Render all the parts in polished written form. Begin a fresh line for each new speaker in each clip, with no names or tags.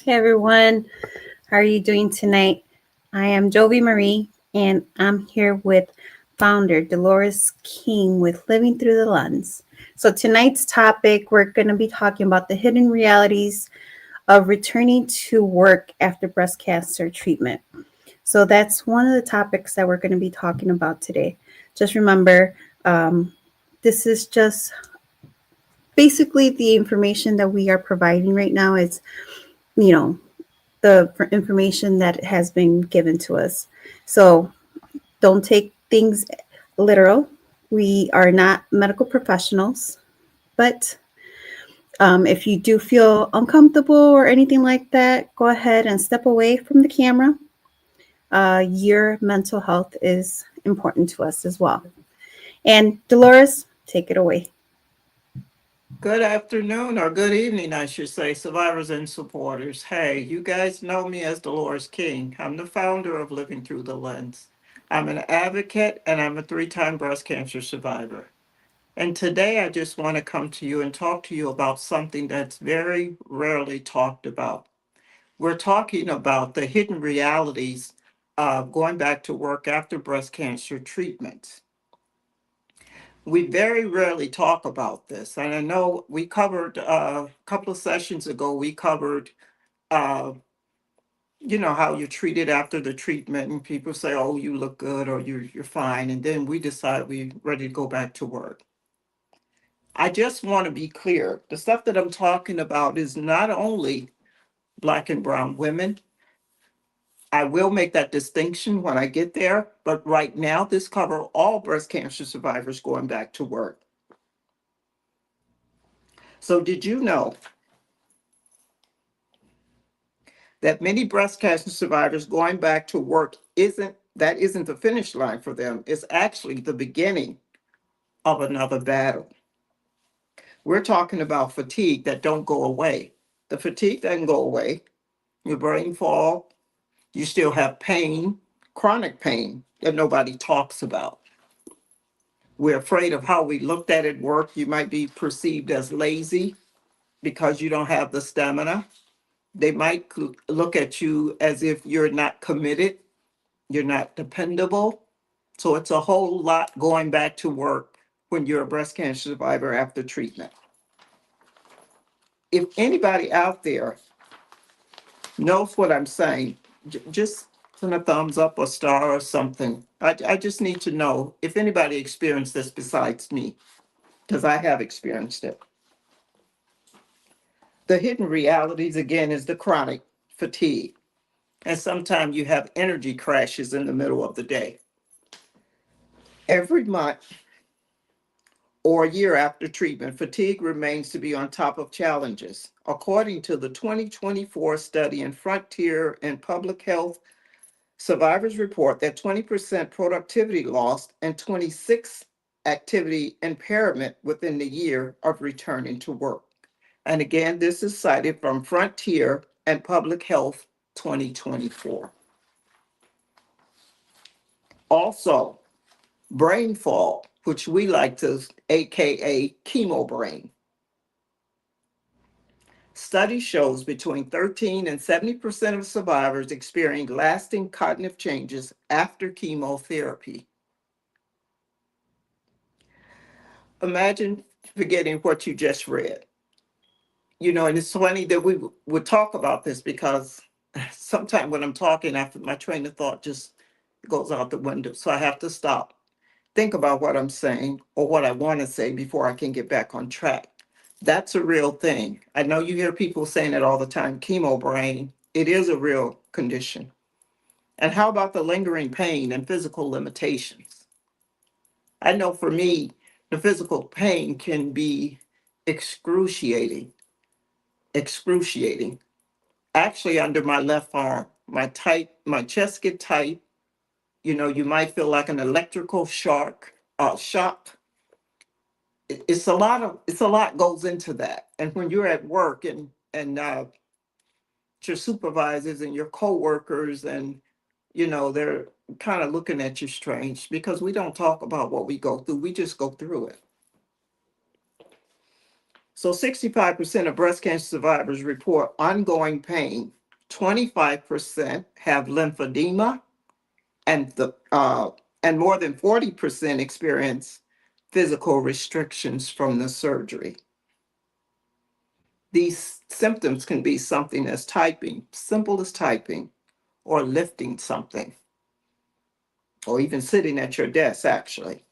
Hey everyone, how are you doing tonight? I am Jovi Marie and I'm here with founder Delores King with Living Through the LenZ. So tonight's topic, we're going to be talking about the hidden realities of returning to work after breast cancer treatment. So that's one of the topics that we're going to be talking about today. Just remember, this is just basically the information that we are providing right now is, you know, the information that has been given to us. So don't take things literal. We are not medical professionals, but if you do feel uncomfortable or anything like that, go ahead and step away from the camera. Your mental health is important to us as well. And Dolores, take it away.
Good afternoon, or good evening, I should say, survivors and supporters. Hey, you guys know me as Delores King. I'm the founder of Living Through the LenZ. I'm an advocate and I'm a three-time breast cancer survivor. And today I just want to come to you and talk to you about something that's very rarely talked about. We're talking about the hidden realities of going back to work after breast cancer treatments. We very rarely talk about this. And I know we covered a couple of sessions ago, we covered, uh, how you're treated after the treatment. And people say, oh, you look good or you're fine. And then we decide we're ready to go back to work. I just want to be clear. The stuff that I'm talking about is not only Black and Brown women. I will make that distinction when I get there. But right now, this covers all breast cancer survivors going back to work. So did you know that many breast cancer survivors going back to work isn't the finish line for them. It's actually the beginning of another battle. We're talking about fatigue that don't go away. The fatigue doesn't go away. Your brain fog, you still have pain, chronic pain that nobody talks about. We're afraid of how we looked at work. You might be perceived as lazy because you don't have the stamina. They might look at you as if you're not committed, you're not dependable. So it's a whole lot going back to work when you're a breast cancer survivor after treatment. If anybody out there knows what I'm saying, just send a thumbs up or star or something. I just need to know if anybody experienced this besides me, because I have experienced it. The hidden realities, again, is the chronic fatigue. And sometimes you have energy crashes in the middle of the day. Every month, or a year after treatment, fatigue remains to be on top of challenges. According to the 2024 study in Frontier in Public Health, survivors report that 20% productivity loss and 26 activity impairment within the year of returning to work. And again, this is cited from Frontier and Public Health 2024. Also, brain fog, which we like to AKA chemo brain. Study shows between 13 and 70% of survivors experience lasting cognitive changes after chemotherapy. Imagine forgetting what you just read. And it's funny that we would talk about this because sometimes when I'm talking, after my train of thought just goes out the window. So I have to stop, think about what I'm saying or what I want to say before I can get back on track. That's a real thing. I know you hear people saying it all the time, chemo brain. It is a real condition. And how about the lingering pain and physical limitations? I know for me, the physical pain can be excruciating, excruciating. Actually, under my left arm, my chest get tight. You might feel like an electrical shock. It's a lot goes into that. And when you're at work and your supervisors and your coworkers and they're kind of looking at you strange because we don't talk about what we go through. We just go through it. So 65% of breast cancer survivors report ongoing pain. 25% have lymphedema, and and more than 40% experience physical restrictions from the surgery. These symptoms can be something as typing, simple as typing, or lifting something, or even sitting at your desk, actually.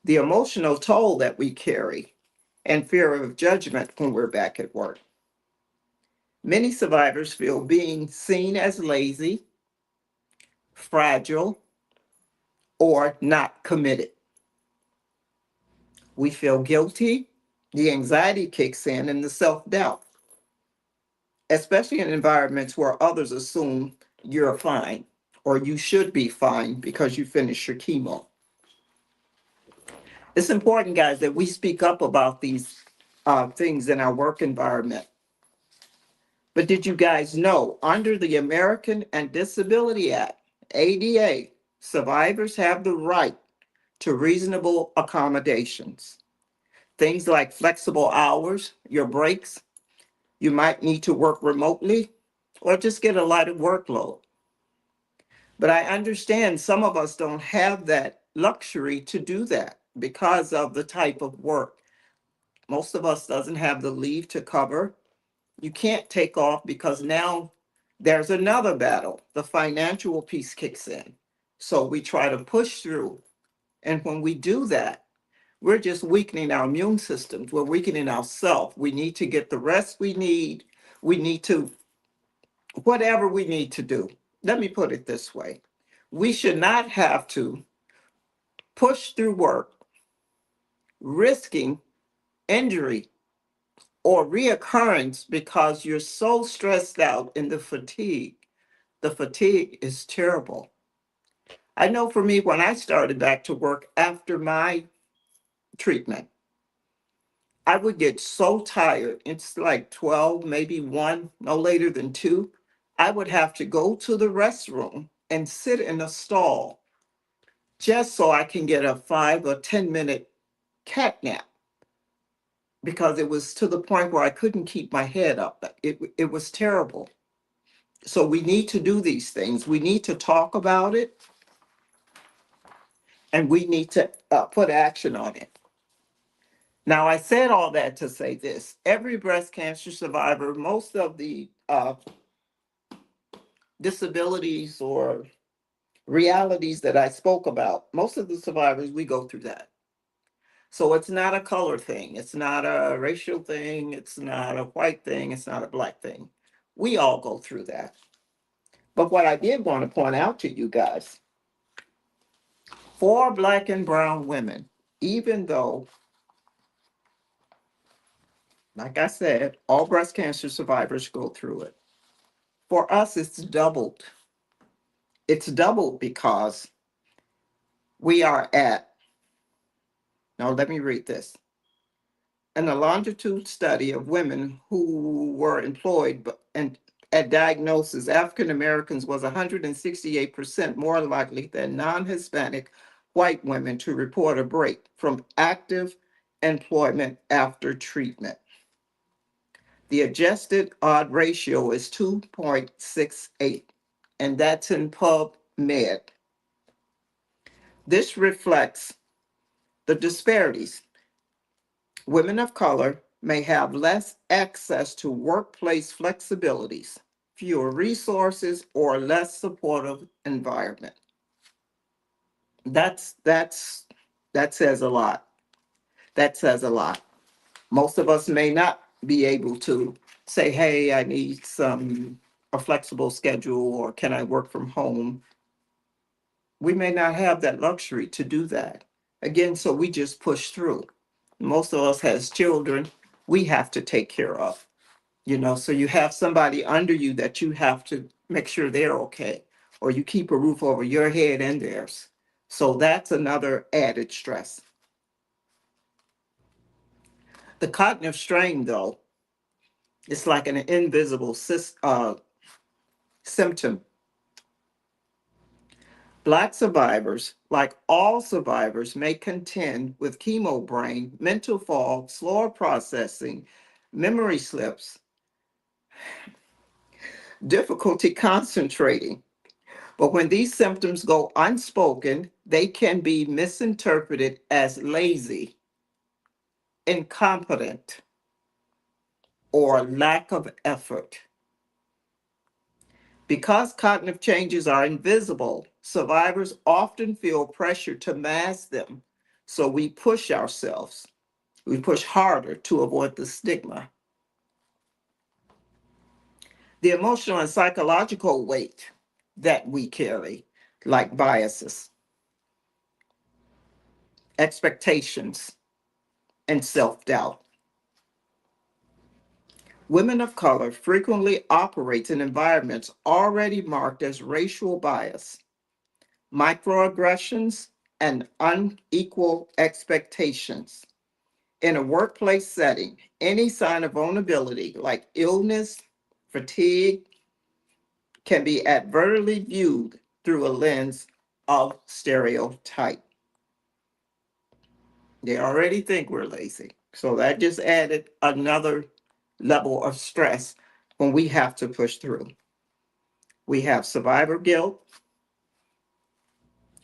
The emotional toll that we carry and fear of judgment when we're back at work. Many survivors feel being seen as lazy, fragile, or not committed. We feel guilty, the anxiety kicks in, and the self doubt, especially in environments where others assume you're fine or you should be fine because you finished your chemo. It's important, guys, that we speak up about these things in our work environment. But did you guys know under the American and Disability Act, ADA, survivors have the right to reasonable accommodations? Things like flexible hours, your breaks, you might need to work remotely or just get a lighter workload. But I understand some of us don't have that luxury to do that because of the type of work. Most of us doesn't have the leave to cover. You can't take off because now there's another battle. The financial piece kicks in. So we try to push through. And when we do that, we're just weakening our immune systems. We're weakening ourselves. We need to get the rest we need. We need to, whatever we need to do. Let me put it this way. We should not have to push through work, risking injury or reoccurrence because you're so stressed out in the fatigue. The fatigue is terrible. I know for me, when I started back to work after my treatment, I would get so tired. It's like 12, maybe 1, no later than 2. I would have to go to the restroom and sit in a stall just so I can get a 5 or 10 minute cat nap because it was to the point where I couldn't keep my head up. It was terrible. So we need to do these things. We need to talk about it and we need to put action on it. Now, I said all that to say this. Every breast cancer survivor, most of the disabilities or realities that I spoke about, most of the survivors, we go through that. So it's not a color thing. It's not a racial thing. It's not a white thing. It's not a black thing. We all go through that. But what I did want to point out to you guys, for black and brown women, even though, like I said, all breast cancer survivors go through it, for us, it's doubled. It's doubled because we are at, now let me read this. In a longitude study of women who were employed and at diagnosis, African Americans was 168% more likely than non-Hispanic white women to report a break from active employment after treatment. The adjusted odd ratio is 2.68, and that's in PubMed. This reflects the disparities. Women of color may have less access to workplace flexibilities, fewer resources, or less supportive environment. That says a lot. That says a lot. Most of us may not be able to say, hey, I need a flexible schedule or can I work from home? We may not have that luxury to do that. Again, so we just push through. Most of us has children we have to take care of, so you have somebody under you that you have to make sure they're okay, or you keep a roof over your head and theirs. So that's another added stress. The cognitive strain, though, is like an invisible symptom. Black survivors, like all survivors, may contend with chemo brain, mental fog, slower processing, memory slips, difficulty concentrating. But when these symptoms go unspoken, they can be misinterpreted as lazy, incompetent, or lack of effort. Because cognitive changes are invisible, survivors often feel pressure to mask them. So we push ourselves. We push harder to avoid the stigma. The emotional and psychological weight that we carry, like biases, expectations, and self doubt. Women of color frequently operate in environments already marked as racial bias, microaggressions, and unequal expectations. In a workplace setting, any sign of vulnerability like illness, fatigue, can be advertently viewed through a lens of stereotype. They already think we're lazy. So that just added another level of stress when we have to push through. We have survivor guilt,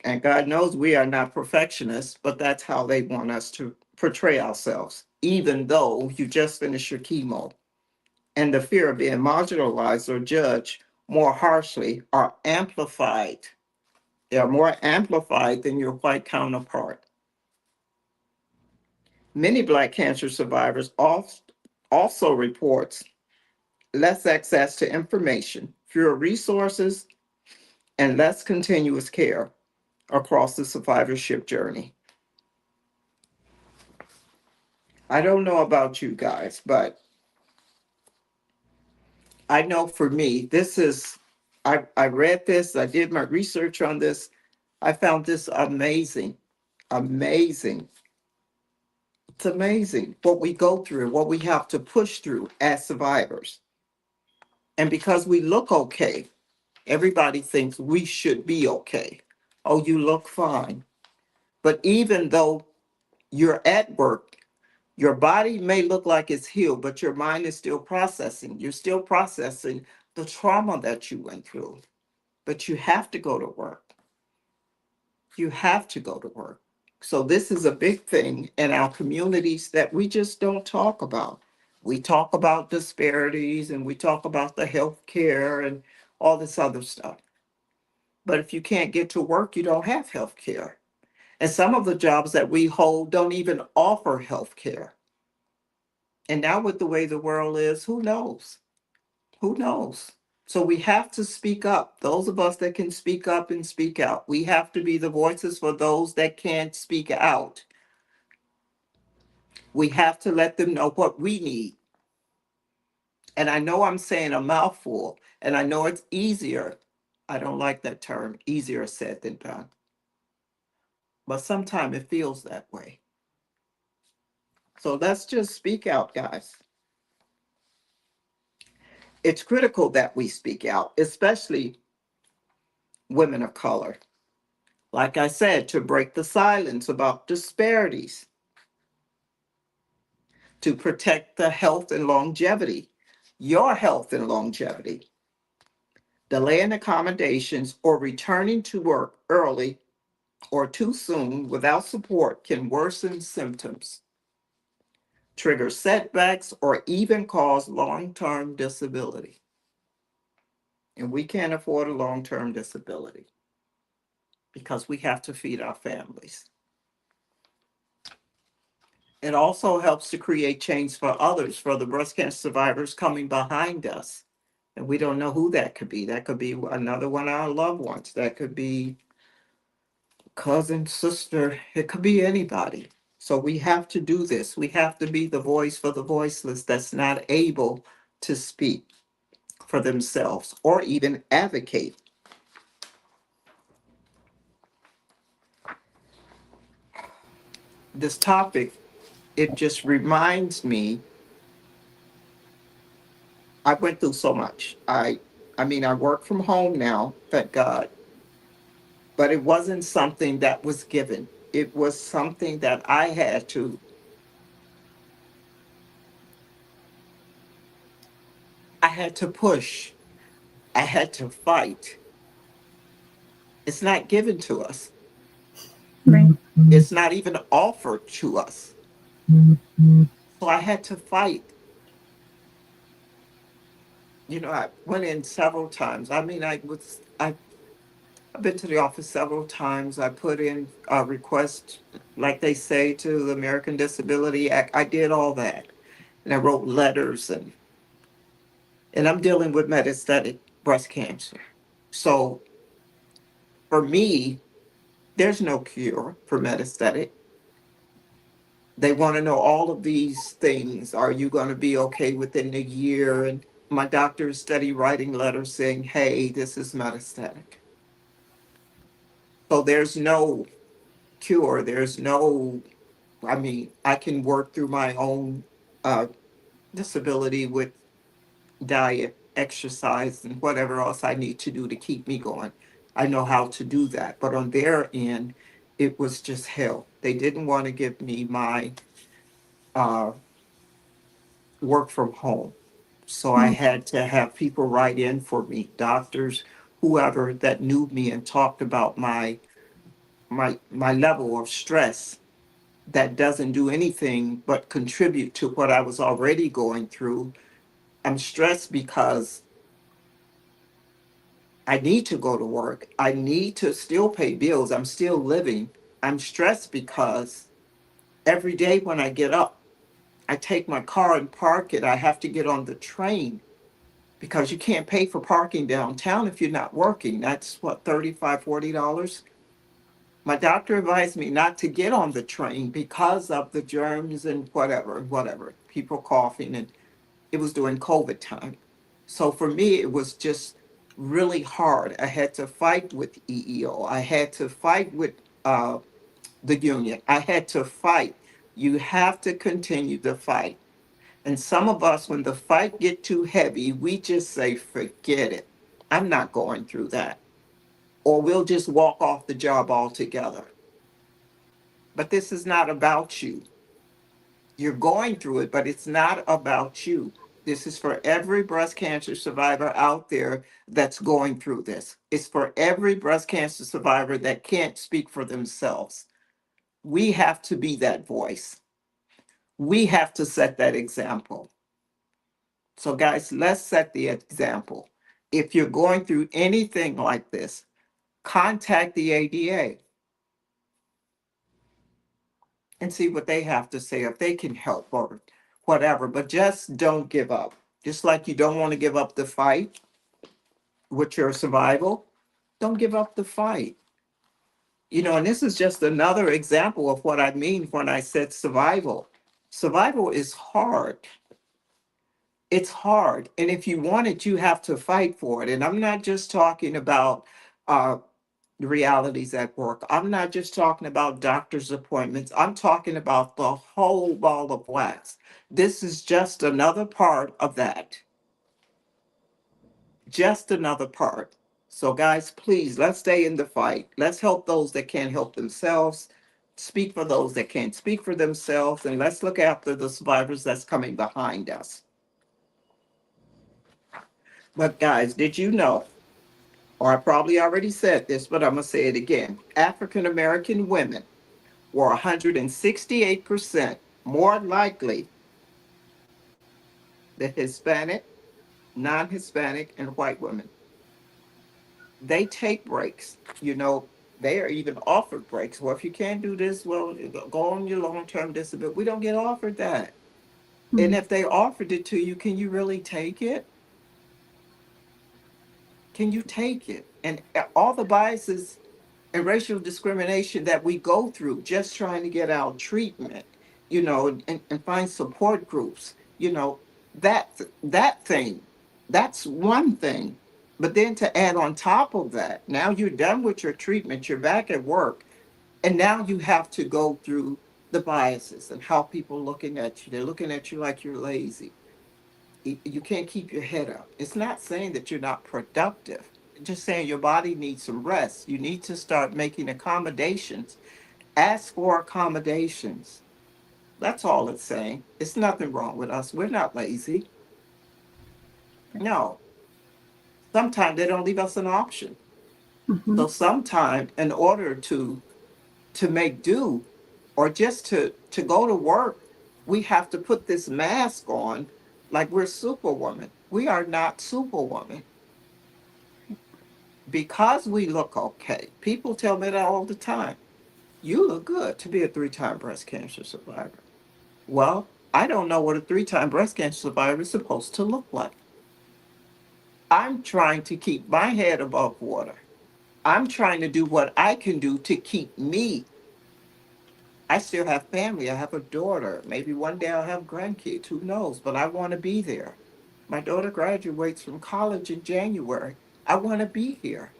and God knows we are not perfectionists, but that's how they want us to portray ourselves, even though you just finished your chemo. And the fear of being marginalized or judged more harshly are amplified. They are more amplified than your white counterpart. Many Black cancer survivors also reports less access to information, fewer resources, and less continuous care across the survivorship journey. I don't know about you guys, but I know for me, I read this, I did my research on this. I found this amazing, amazing. It's amazing what we go through, what we have to push through as survivors. And because we look okay, everybody thinks we should be okay. Oh, you look fine. But even though you're at work, your body may look like it's healed, but your mind is still processing. You're still processing the trauma that you went through. But you have to go to work. You have to go to work. So this is a big thing in our communities that we just don't talk about. We talk about disparities and we talk about the health care and all this other stuff. But if you can't get to work, you don't have health care. And some of the jobs that we hold don't even offer health care. And now with the way the world is, who knows? Who knows? So we have to speak up. Those of us that can speak up and speak out, we have to be the voices for those that can't speak out. We have to let them know what we need. And I know I'm saying a mouthful, and I know it's easier. I don't like that term, easier said than done. But sometimes it feels that way. So let's just speak out, guys. It's critical that we speak out, especially women of color. Like I said, to break the silence about disparities, to protect the health and longevity, your health and longevity. Delaying accommodations or returning to work early or too soon without support can worsen symptoms, trigger setbacks, or even cause long term disability. And we can't afford a long term disability because we have to feed our families. It also helps to create change for others, for the breast cancer survivors coming behind us. And we don't know who that could be. That could be another one of our loved ones. That could be cousin, sister. It could be anybody. So we have to do this. We have to be the voice for the voiceless that's not able to speak for themselves or even advocate. This topic, it just reminds me, I went through so much. I mean, I work from home now, thank God. but it wasn't something that was given. It was something that I had to push. I had to fight. It's not given to us.
Right.
It's not even offered to us. So I had to fight. I went in several times. I mean, I've been to the office several times. I put in a request, like they say, to the American Disability Act. I did all that. And I wrote letters, and I'm dealing with metastatic breast cancer. So for me, there's no cure for metastatic. They want to know all of these things. Are you going to be okay within a year? And my doctor is steady writing letters saying, hey, this is metastatic. So there's no cure. There's no, I mean, I can work through my own uh, disability with diet, exercise, and whatever else I need to do to keep me going. I know how to do that. But on their end, it was just hell. They didn't want to give me my uh, work from home. So I
Mm.
had to have people write in for me, doctors, whoever that knew me and talked about my level of stress that doesn't do anything but contribute to what I was already going through. I'm stressed because I need to go to work. I need to still pay bills. I'm still living. I'm stressed because every day when I get up, I take my car and park it. I have to get on the train because you can't pay for parking downtown if you're not working. That's what, $35, $40. My doctor advised me not to get on the train because of the germs and whatever, people coughing, and it was during COVID time. So for me, it was just really hard. I had to fight with EEO. I had to fight with the union. I had to fight. You have to continue to fight. And some of us, when the fight get too heavy, we just say, forget it. I'm not going through that. Or we'll just walk off the job altogether. But this is not about you. You're going through it, but it's not about you. This is for every breast cancer survivor out there that's going through this. It's for every breast cancer survivor that can't speak for themselves. We have to be that voice. We have to set that example. So, guys, let's set the example. If you're going through anything like this, contact the ADA and see what they have to say, if they can help or whatever. But just don't give up. Just like you don't want to give up the fight with your survival, don't give up the fight. And this is just another example of what I mean when I said survival. Survival is hard. It's hard. And if you want it, you have to fight for it. And I'm not just talking about uh, the realities at work. I'm not just talking about doctor's appointments. I'm talking about the whole ball of wax. This is just another part of that. Just another part. So, guys, please, let's stay in the fight. Let's help those that can't help themselves. Speak for those that can't speak for themselves. And let's look after the survivors that's coming behind us. But, guys, did you know, or I probably already said this, but I'm going to say it again, African American women were 168% more likely than Hispanic, non Hispanic, and white women. They take breaks. They are even offered breaks. Well, if you can't do this, well, go on your long term disability. We don't get offered that. And
Mm.
if they offered it to you, can you really take it? Can you take it? And all the biases and racial discrimination that we go through just trying to get our treatment, and find support groups, that thing, that's one thing. But then to add on top of that, now you're done with your treatment, you're back at work, and now you have to go through the biases and how people looking at you. They're looking at you like you're lazy. You can't keep your head up. It's not saying that you're not productive. just saying your body needs some rest. You need to start making accommodations. Ask for accommodations. That's all it's saying. It's nothing wrong with us. We're not lazy. No. Sometimes they don't leave us an option.
Mm-hmm.
So sometimes in order to make do or just to go to work, we have to put this mask on like we're superwoman. We are not superwoman because we look okay. People tell me that all the time. You look good to be a three-time breast cancer survivor. Well, I don't know what a three-time breast cancer survivor is supposed to look like. I'm trying to keep my head above water. I'm trying to do what I can do to keep me. I still have family. I have a daughter. Maybe one day I'll have grandkids. Who knows? But I want to be there. My daughter graduates from college in January. I want to be here.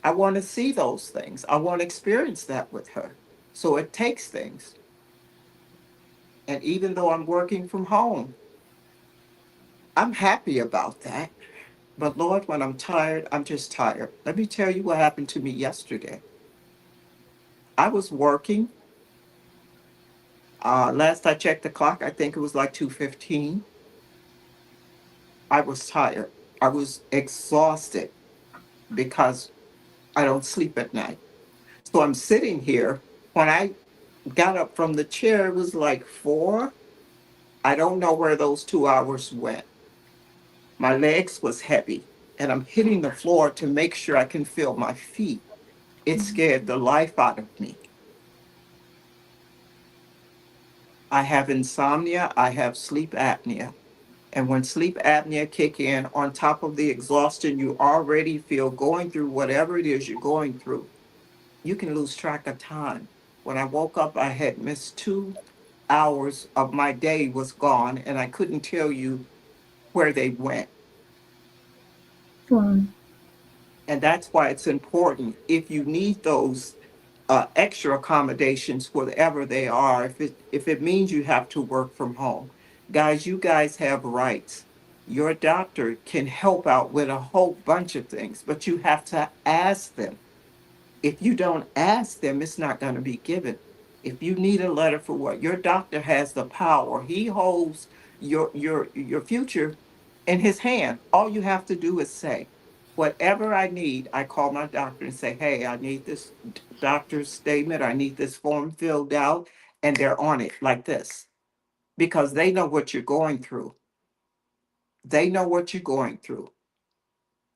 I want to see those things. I want to experience that with her. So it takes things. And even though I'm working from home, I'm happy about that. But Lord, when I'm tired, I'm just tired. Let me tell you what happened to me yesterday. I was working. Last I checked the clock, I think it was like 2:15. I was tired. I was exhausted because I don't sleep at night. So I'm sitting here. When I got up from the chair, it was like 4. I don't know where those 2 hours went. My legs was heavy and I'm hitting the floor to make sure I can feel my feet. It scared the life out of me. I have insomnia. I have sleep apnea. And when sleep apnea kick in on top of the exhaustion you already feel going through whatever it is you're going through, you can lose track of time. When I woke up, I had missed 2 hours of my day was gone, and I couldn't tell you where they went.
Wow.
And that's why it's important if you need those extra accommodations, whatever they are, if it means you have to work from home. Guys, you guys have rights. Your doctor can help out with a whole bunch of things, but you have to ask them. If you don't ask them, it's not going to be given. If you need a letter for what, your doctor has the power. He holds your future in his hand. All you have to do is say, whatever I need, I call my doctor and say, hey, I need this doctor's statement. I need this form filled out. And they're on it like this because they know what you're going through. They know what you're going through.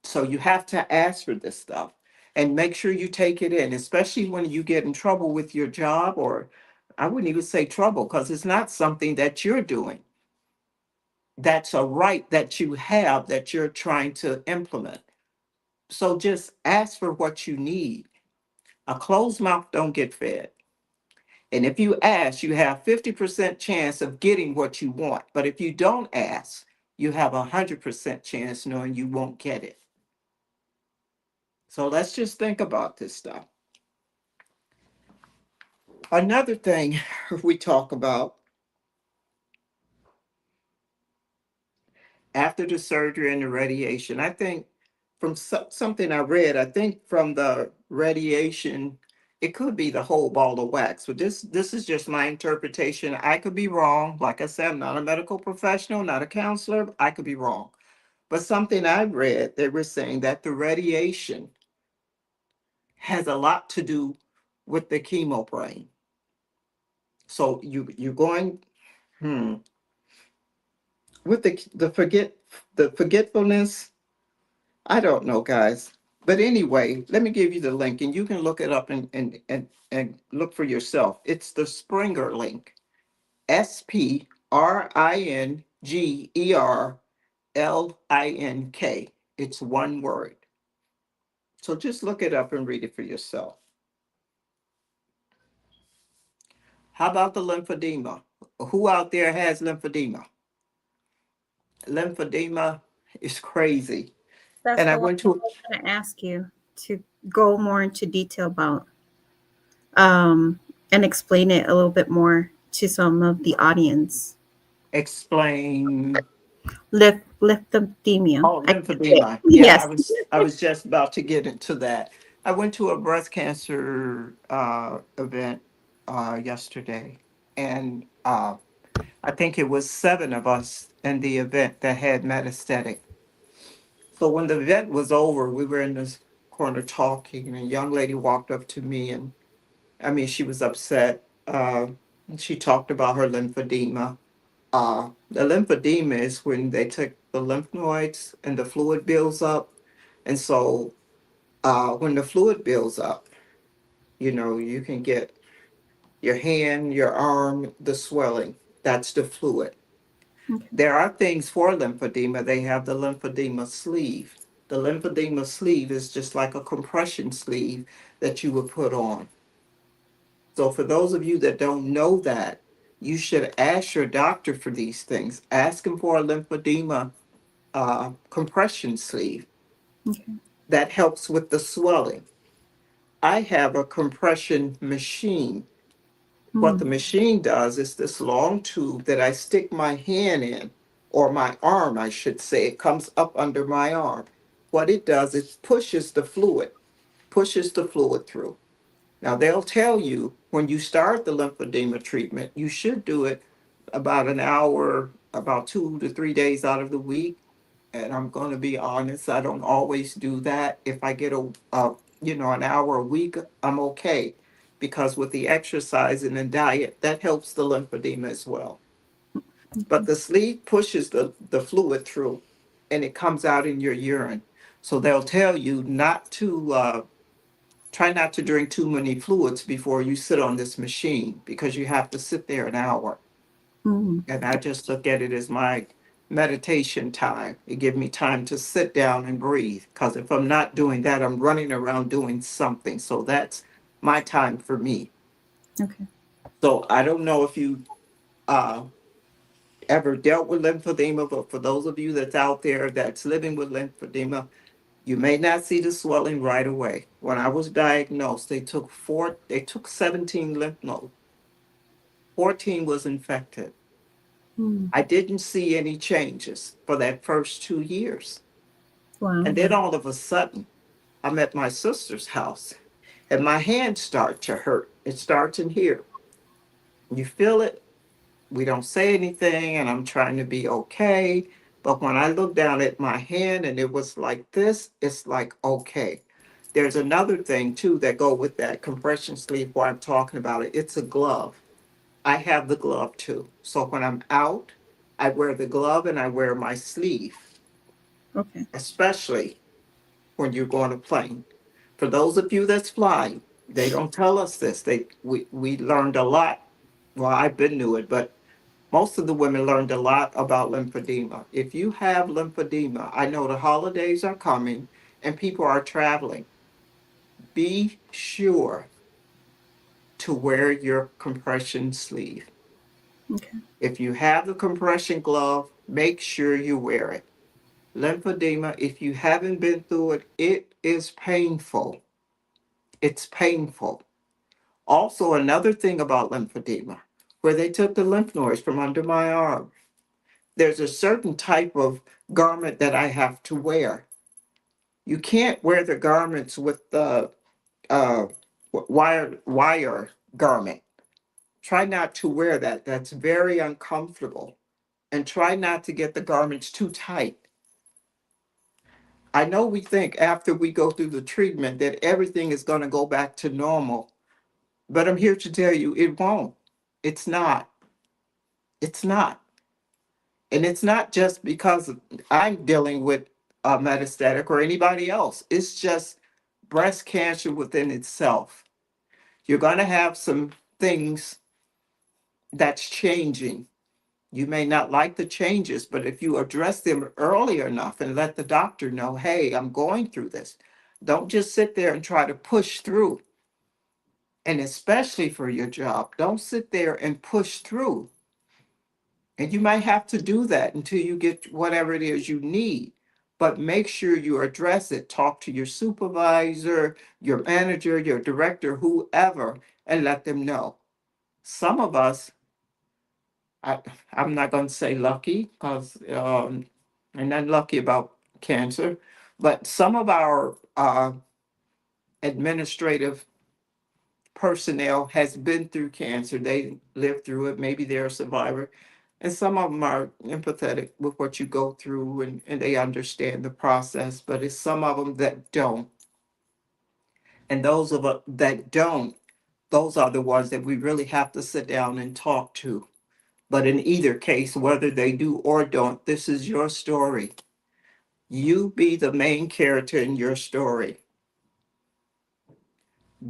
So you have to ask for this stuff and make sure you take it in, especially when you get in trouble with your job, or I wouldn't even say trouble because it's not something that you're doing. That's a right that you have that you're trying to implement. So just ask for what you need. A closed mouth don't get fed. And if you ask, you have 50% chance of getting what you want. But if you don't ask, you have 100% chance knowing you won't get it. So let's just think about this stuff. Another thing we talk about after the surgery and the radiation, I think from something I read, I think from the radiation, it could be the whole ball of wax. But this is just my interpretation. I could be wrong. Like I said, I'm not a medical professional, not a counselor. I could be wrong. But something I read, they were saying that the radiation has a lot to do with the chemo brain. So you're going, hmm, with the forgetfulness. I don't know, guys. But anyway, let me give you the link and you can look it up and look for yourself. It's the Springer link. SPRINGERLINK. It's one word. So just look it up and read it for yourself. How about the lymphedema? Who out there has lymphedema? Lymphedema is crazy.
That's
And I
the one
went
I
to
was going to ask you to go more into detail about and explain it a little bit more to some of the audience.
explain.
Lymphedema.
Oh,
I can't say it.
lymphedema. Yeah,
Yes.
I was just about to get into that. I went to a breast cancer event yesterday, and I think it was seven of us in the event that had metastatic. So when the event was over, we were in this corner talking, and a young lady walked up to me, and I mean, she was upset. She talked about her lymphedema. The lymphedema is when they take the lymph nodes and the fluid builds up. And so when the fluid builds up, you know, you can get your hand, your arm, the swelling. That's the fluid.
Okay.
There are things for lymphedema. They have the lymphedema sleeve. The lymphedema sleeve is just like a compression sleeve that you would put on. So for those of you that don't know that, you should ask your doctor for these things. Ask him for a lymphedema compression sleeve
Okay.
that helps with the swelling. I have a compression machine. What the
Mm.
machine does is this long tube that I stick my hand in, or my arm, I should say. It comes up under my arm. What it does is pushes the fluid through. Now, they'll tell you when you start the lymphedema treatment, you should do it about an hour, about 2 to 3 days out of the week. And I'm going to be honest, I don't always do that. If I get an hour a week, I'm okay. Because with the exercise and the diet, that helps the lymphedema as well. But the sleeve pushes the fluid through and it comes out in your urine. So they'll tell you not to try not to drink too many fluids before you sit on this machine because you have to sit there an hour.
Mm.
And I just look at it as my meditation time. It gives me time to sit down and breathe. Because if I'm not doing that, I'm running around doing something. So that's my time for me.
Okay.
So I don't know if you uh, ever dealt with lymphedema, but for those of you that's out there that's living with lymphedema, you may not see the swelling right away. When I was diagnosed, they took 17 lymph nodes. 14 was infected.
Mm.
I didn't see any changes for that first 2 years.
Wow.
And then all of a sudden, I'm at my sister's house and my hands start to hurt. It starts in here. You feel it. We don't say anything, and I'm trying to be okay. But when I look down at my hand and it was like this, it's like, okay. There's another thing too that go with that compression sleeve while I'm talking about it. It's a glove. I have the glove too. So when I'm out, I wear the glove and I wear my sleeve,
Okay.
especially when you're going to plane. For those of you that's flying, they don't tell us this. We learned a lot. Well, I've been knew it, but most of the women learned a lot about lymphedema. If you have lymphedema, I know the holidays are coming and people are traveling. Be sure to wear your compression sleeve.
Okay.
If you have the compression glove, make sure you wear it. Lymphedema, if you haven't been through it, it is painful. It's painful. Also, another thing about lymphedema, where they took the lymph nodes from under my arm, there's a certain type of garment that I have to wear. You can't wear the garments with the uh, wire garment. Try not to wear that. That's very uncomfortable. And try not to get the garments too tight. I know we think after we go through the treatment that everything is going to go back to normal, but I'm here to tell you it won't. It's not. It's not. And it's not just because I'm dealing with metastatic or anybody else. It's just breast cancer within itself. You're going to have some things that's changing. You may not like the changes, but if you address them early enough and let the doctor know, hey, I'm going through this, don't just sit there and try to push through. And especially for your job, don't sit there and push through. And you might have to do that until you get whatever it is you need. But make sure you address it. Talk to your supervisor, your manager, your director, whoever, and let them know. Some of us I, I'm not going to say lucky because I'm not lucky about cancer, but some of our administrative personnel has been through cancer. They lived through it. Maybe they're a survivor. And some of them are empathetic with what you go through and they understand the process, but it's some of them that don't. And those of us that don't, those are the ones that we really have to sit down and talk to. But in either case, whether they do or don't, this is your story. You be the main character in your story.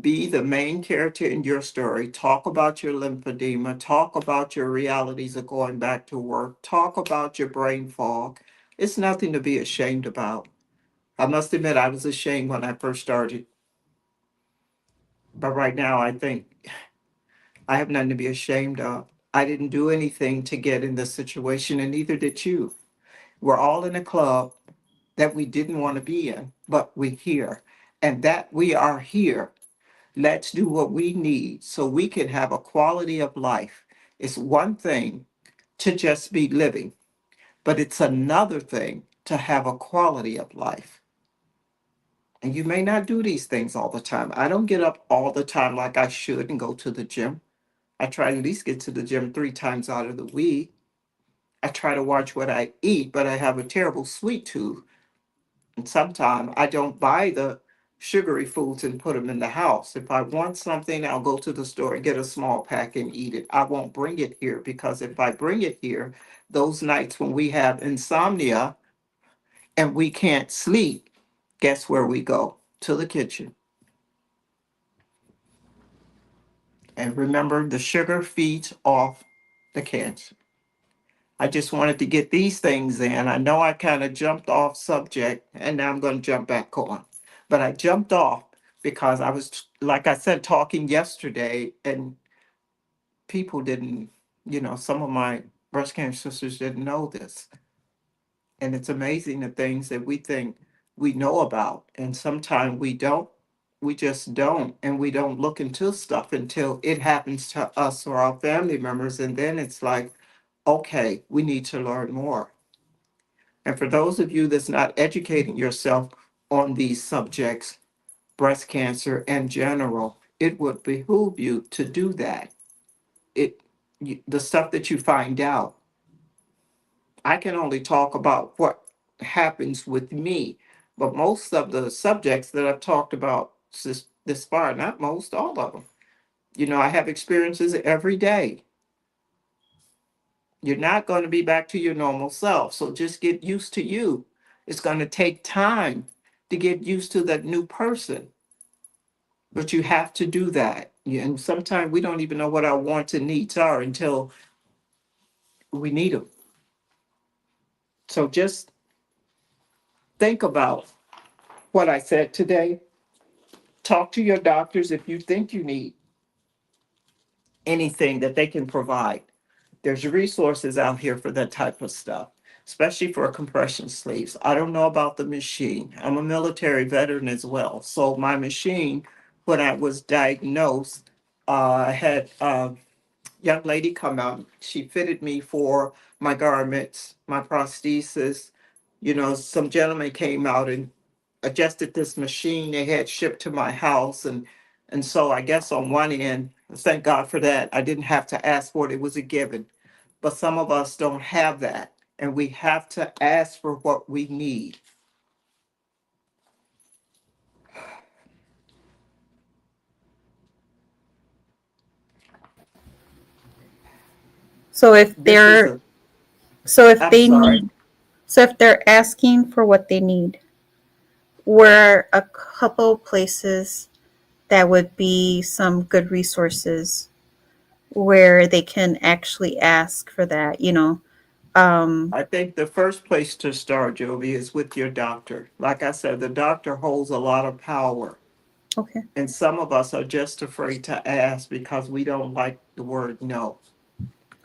Be the main character in your story. Talk about your lymphedema. Talk about your realities of going back to work. Talk about your brain fog. It's nothing to be ashamed about. I must admit, I was ashamed when I first started. But right now, I think I have nothing to be ashamed of. I didn't do anything to get in this situation, and neither did you. We're all in a club that we didn't want to be in, but we're here. And that we are here, let's do what we need so we can have a quality of life. It's one thing to just be living, but it's another thing to have a quality of life. And you may not do these things all the time. I don't get up all the time like I should and go to the gym. I try to at least get to the gym 3 times out of the week. I try to watch what I eat, but I have a terrible sweet tooth. And sometimes I don't buy the sugary foods and put them in the house. If I want something, I'll go to the store and get a small pack and eat it. I won't bring it here because if I bring it here, those nights when we have insomnia and we can't sleep, guess where we go? To the kitchen. And remember, the sugar feeds off the cancer. I just wanted to get these things in. I know I kind of jumped off subject and now I'm going to jump back on. But I jumped off because I was, like I said, talking yesterday and people didn't, some of my breast cancer sisters didn't know this. And it's amazing the things that we think we know about. And sometimes we don't. We just don't. And we don't look into stuff until it happens to us or our family members. And then it's like, okay, we need to learn more. And for those of you that's not educating yourself on these subjects, breast cancer in general, it would behoove you to do that. The stuff that you find out, I can only talk about what happens with me, but most of the subjects that I've talked about this far, not most, all of them, I have experiences every day. You're not going to be back to your normal self. So just get used to you. It's going to take time to get used to that new person, but you have to do that. And sometimes we don't even know what our wants and needs are until we need them. So just think about what I said today. Talk to your doctors if you think you need anything that they can provide. There's resources out here for that type of stuff, especially for compression sleeves. I don't know about the machine. I'm a military veteran as well. So my machine, when I was diagnosed, I had young lady come out. She fitted me for my garments, my prosthesis. Some gentleman came out and adjusted this machine they had shipped to my house. And so I guess on one end, thank God for that, I didn't have to ask for it. It was a given. But some of us don't have that. And we have to ask for what we need.
So if
This is
they're
a,
so if
I'm
they
sorry.
need so if they're asking for what they need, where a couple places that would be some good resources where they can actually ask for that, Um,
I think the first place to start, Jovi, is with your doctor. Like I said, the doctor holds a lot of power.
okay,
And some of us are just afraid to ask because we don't like the word no.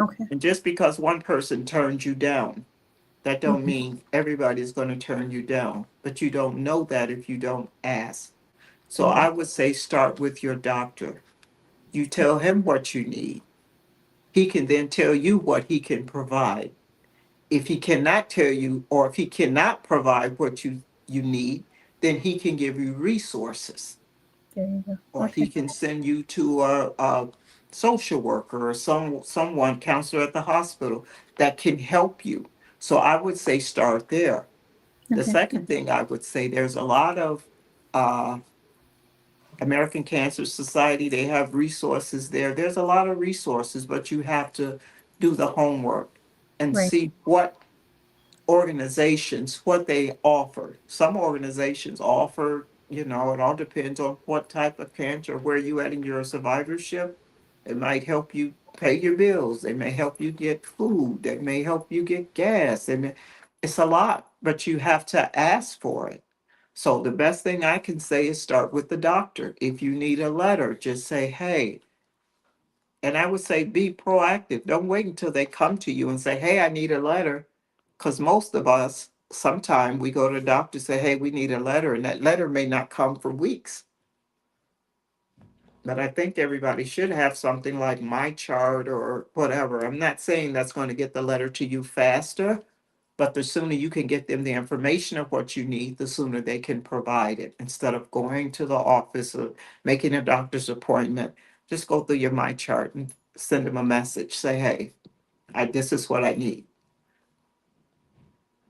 okay.
And just because one person turns you down, that don't
Mhm,
mean everybody's going to turn you down. But you don't know that if you don't ask. So
mhm,
I would say start with your doctor. You tell him what you need. He can then tell you what he can provide. If he cannot tell you, or if he cannot provide what you need, then he can give you resources,
There you go.
or he
Okay.
can send you to a social worker or someone counselor at the hospital that can help you. So I would say start there. The
Okay.
second thing I would say, there's a lot of uh, American Cancer Society. They have resources there. There's a lot of resources, but you have to do the homework and
Right.
see what organizations, what they offer. Some organizations offer, it all depends on what type of cancer, where you at in your survivorship. It might help you pay your bills. They may help you get food. They may help you get gas. It's a lot, but you have to ask for it. So the best thing I can say is start with the doctor. If you need a letter, just say, hey, and I would say be proactive. Don't wait until they come to you and say, hey, I need a letter. Because most of us, sometime we go to the doctor and say, hey, we need a letter. And that letter may not come for weeks. But I think everybody should have something like my chart or whatever. I'm not saying that's going to get the letter to you faster, but the sooner you can get them the information of what you need, the sooner they can provide it. Instead of going to the office or making a doctor's appointment, just go through your my chart and send them a message. Say, hey, this is what I need.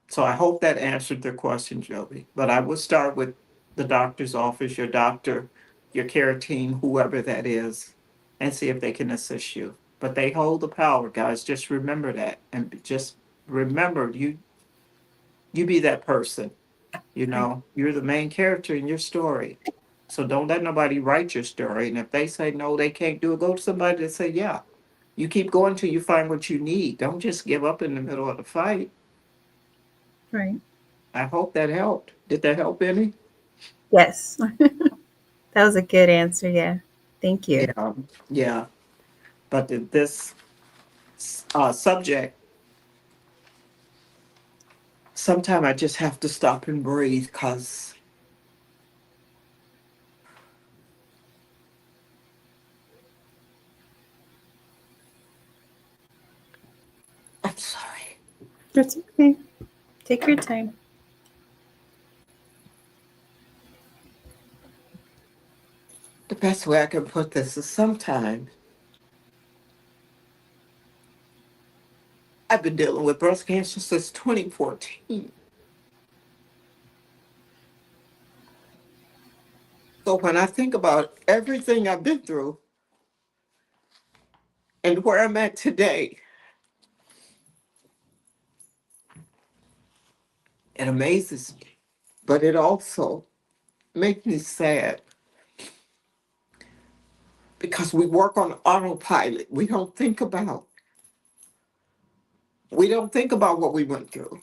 So I hope that answered the question, Joey. But I would start with the doctor's office, your doctor, your care team, whoever that is, and see if they can assist you. But they hold the power, guys. Just remember that, and just remember you be that person.
Right.
You're the main character in your story. So don't let nobody write your story. And if they say no, they can't do it, go to somebody that say yeah. You keep going till you find what you need. Don't just give up in the middle of the fight.
Right.
I hope that helped. Did that help any?
Yes. That was a good answer. Yeah. Thank you.
Yeah, yeah. But this subject, sometimes I just have to stop and breathe because I'm sorry.
That's okay. Take your time.
The best way I can put this is sometimes I've been dealing with breast cancer since 2014. So when I think about everything I've been through and where I'm at today, it amazes me. But it also makes me sad because we work on autopilot. We don't think about what we went through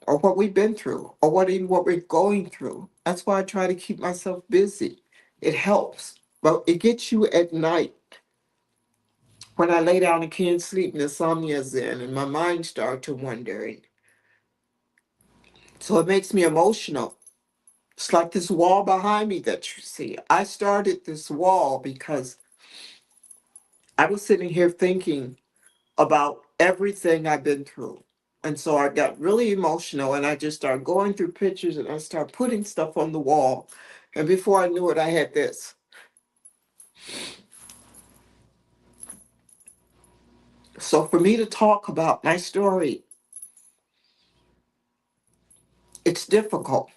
or what we've been through or what we're going through. That's why I try to keep myself busy. It helps. But it gets you at night when I lay down and can't sleep and insomnia's in and my mind starts to wandering. So it makes me emotional. It's like this wall behind me that you see. I started this wall because I was sitting here thinking about everything I've been through. And so I got really emotional and I just started going through pictures and I started putting stuff on the wall. And before I knew it, I had this. So for me to talk about my story, it's difficult.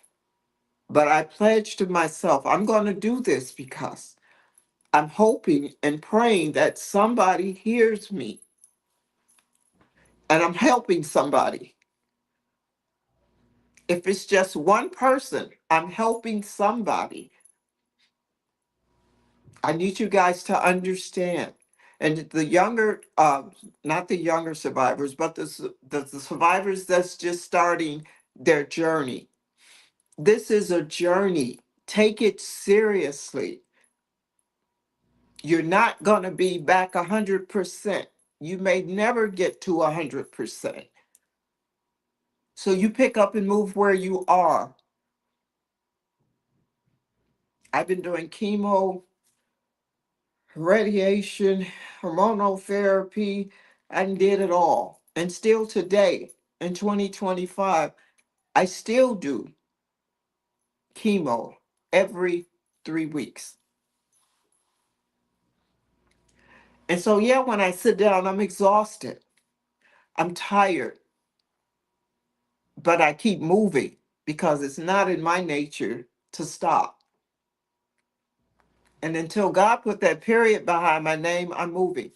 But I pledged to myself, I'm going to do this because I'm hoping and praying that somebody hears me and I'm helping somebody. If it's just one person, I'm helping somebody. I need you guys to understand. And the younger, not the younger survivors, but the survivors that's just starting their journey. This is a journey. Take it seriously. You're not going to be back 100%. You may never get to 100%. So you pick up and move where you are. I've been doing chemo radiation, hormonal therapy. I did it all. And still today, in 2025, I still do chemo every 3 weeks. And so, yeah, when I sit down, I'm exhausted. I'm tired, but I keep moving because it's not in my nature to stop. And until God put that period behind my name, I'm moving.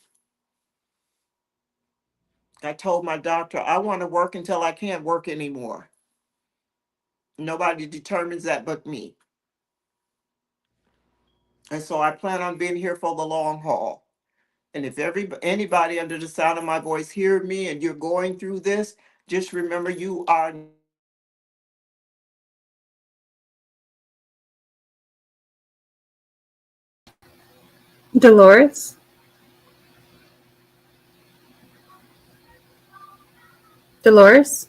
I told my doctor, I want to work until I can't work anymore. Nobody determines that but me. And so I plan on being here for the long haul. And if anybody under the sound of my voice hear me and you're going through this, just remember you are not alone.
Dolores? Dolores?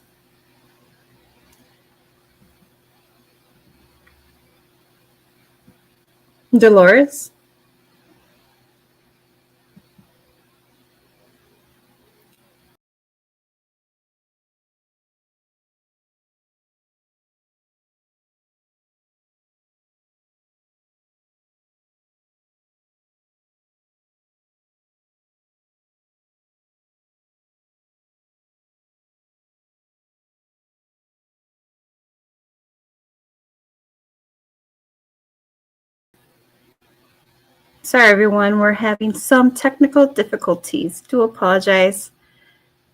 Dolores? Sorry, everyone. We're having some technical difficulties. Do apologize.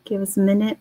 Give us a minute.